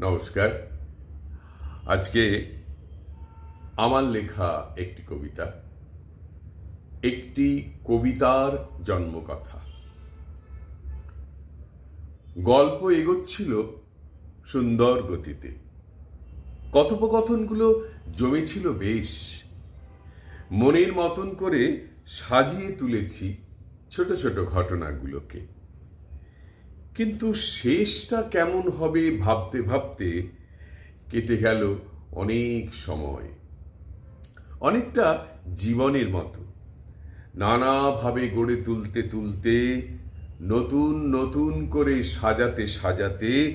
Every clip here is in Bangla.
নমস্কার। আজকে আমার লেখা একটি কবিতা, একটি কবিতার জন্মকথা। গল্প এগোচ্ছিল সুন্দর গতিতে, কথোপকথনগুলো জমেছিল বেশ। মনের মতন করে সাজিয়ে তুলেছি ছোট ছোট ঘটনাগুলোকে। কিন্তু শেষটা কেমন হবে ভাবতে ভাবতে কেটে গেল অনেক সময়। অনেকটা জীবনের মতো, নানাভাবে গড়ে তুলতে তুলতে, নতুন নতুন করে সাজাতে সাজাতে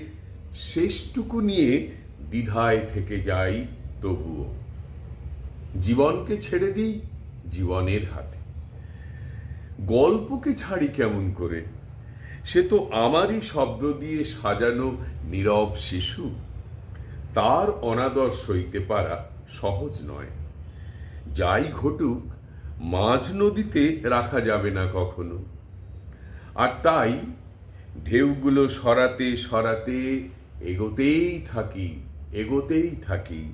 শেষটুকু নিয়ে দ্বিধায় থেকে যাই। তবুও জীবনকে ছেড়ে দিই জীবনের হাতে। গল্পকে ছাড়ি কেমন করে? সে তো আমারই শব্দ দিয়ে সাজানো নীরব শিশু। তার অনাদর সইতে পারা সহজ নয়। যাই ঘটুক, মাঝ নদীতে রাখা যাবে না কখনো। আর তাই ঢেউগুলো সরাতে সরাতে এগোতেই থাকি।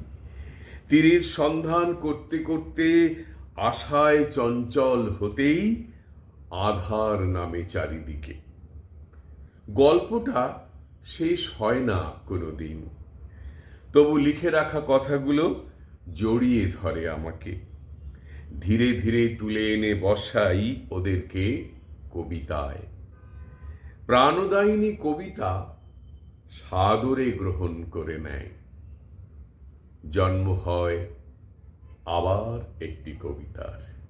তীরের সন্ধান করতে করতে, আশায় চঞ্চল হতেই আধার নামে চারিদিকে। গল্পটা শেষ হয় না কোনোদিন, তবু লিখে রাখা কথাগুলো জড়িয়ে ধরে আমাকে। ধীরে ধীরে তুলে এনে বসাই ওদেরকে কবিতায়। প্রাণদায়িনী কবিতা সাদরে গ্রহণ করে নেয়। জন্ম হয় আবার একটি কবিতার।